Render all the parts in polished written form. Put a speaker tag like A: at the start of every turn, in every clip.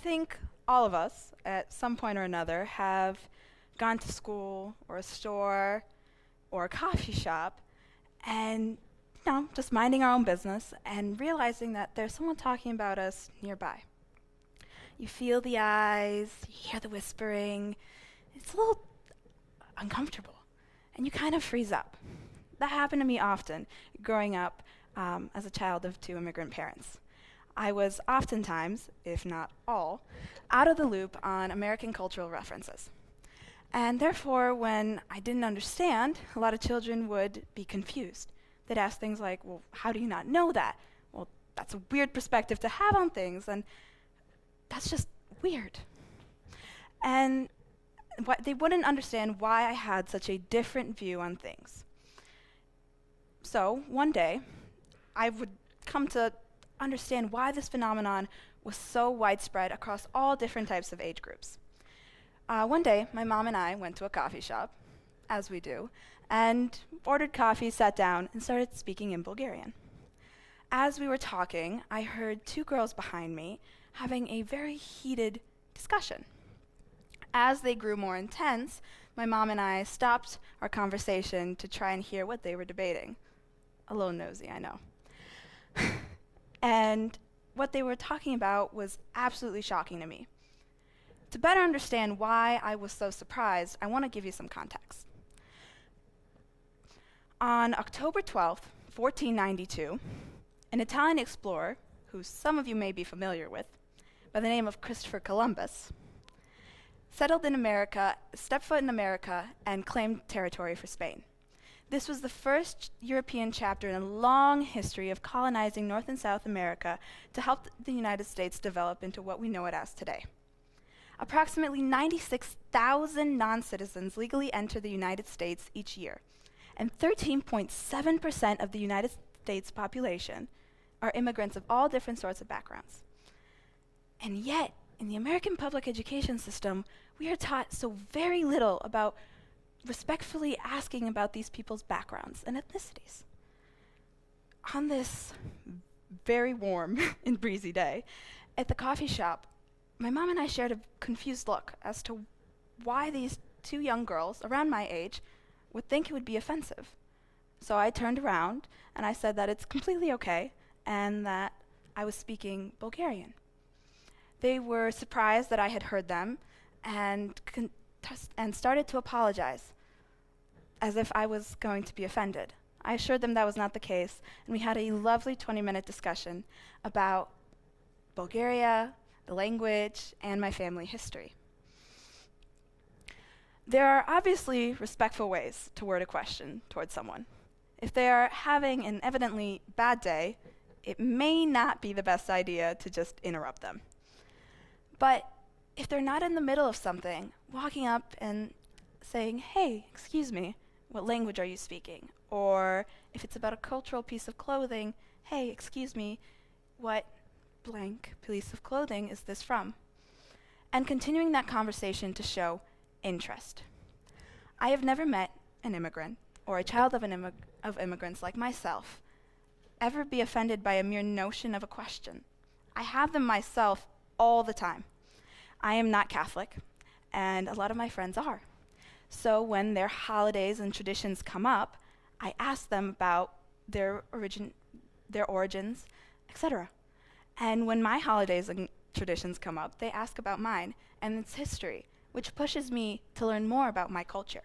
A: think all of us, at some point or another, have gone to school or a store or a coffee shop and, just minding our own business and realizing that there's someone talking about us nearby. You feel the eyes, you hear the whispering. It's a little uncomfortable, and you kind of freeze up. That happened to me often growing up as a child of two immigrant parents. I was oftentimes, if not all, out of the loop on American cultural references. And therefore, when I didn't understand, a lot of children would be confused. They'd ask things like, well, how do you not know that? Well, that's a weird perspective to have on things, and that's just weird. And they wouldn't understand why I had such a different view on things. So, one day, I would come to understand why this phenomenon was so widespread across all different types of age groups. One day, my mom and I went to a coffee shop, as we do, and ordered coffee, sat down, and started speaking in Bulgarian. As we were talking, I heard two girls behind me having a very heated discussion. As they grew more intense, my mom and I stopped our conversation to try and hear what they were debating. A little nosy, I know. And what they were talking about was absolutely shocking to me. To better understand why I was so surprised, I want to give you some context. On October 12th, 1492, an Italian explorer, who some of you may be familiar with, by the name of Christopher Columbus, settled in America, stepped foot in America, and claimed territory for Spain. This was the first European chapter in a long history of colonizing North and South America to help the United States develop into what we know it as today. Approximately 96,000 non-citizens legally enter the United States each year, and 13.7% of the United States population are immigrants of all different sorts of backgrounds. And yet, in the American public education system, we are taught so very little about respectfully asking about these people's backgrounds and ethnicities. On this very warm and breezy day, at the coffee shop, my mom and I shared a confused look as to why these two young girls around my age would think it would be offensive. So I turned around and I said that it's completely okay and that I was speaking Bulgarian. They were surprised that I had heard them and started to apologize as if I was going to be offended. I assured them that was not the case, and we had a lovely 20-minute discussion about Bulgaria, the language, and my family history. There are obviously respectful ways to word a question towards someone. If they are having an evidently bad day, it may not be the best idea to just interrupt them. But if they're not in the middle of something, walking up and saying, "Hey, excuse me, what language are you speaking?" Or if it's about a cultural piece of clothing, "Hey, excuse me, what blank piece of clothing is this from?" And continuing that conversation to show interest. I have never met an immigrant or a child of immigrants like myself ever be offended by a mere notion of a question. I have them myself all the time. I am not Catholic, and a lot of my friends are. So when their holidays and traditions come up, I ask them about their origins, etc. And when my holidays and traditions come up, they ask about mine and its history, which pushes me to learn more about my culture.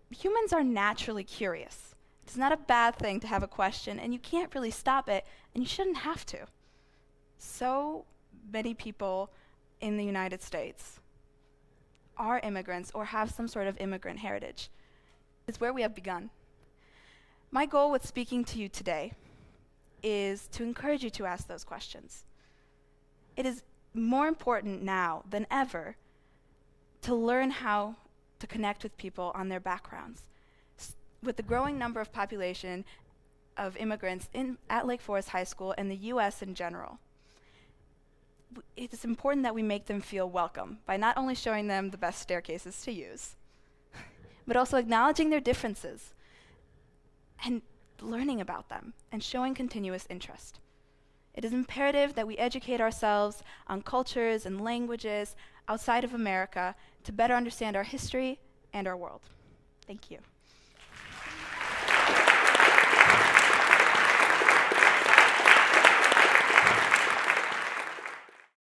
A: Humans are naturally curious. It's not a bad thing to have a question, and you can't really stop it, and you shouldn't have to. So many people in the United States are immigrants or have some sort of immigrant heritage. It's where we have begun. My goal with speaking to you today is to encourage you to ask those questions. It is more important now than ever to learn how to connect with people on their backgrounds. With the growing number of population of immigrants at Lake Forest High School and the U.S. in general, it is important that we make them feel welcome by not only showing them the best staircases to use, but also acknowledging their differences and learning about them and showing continuous interest. It is imperative that we educate ourselves on cultures and languages outside of America to better understand our history and our world. Thank you.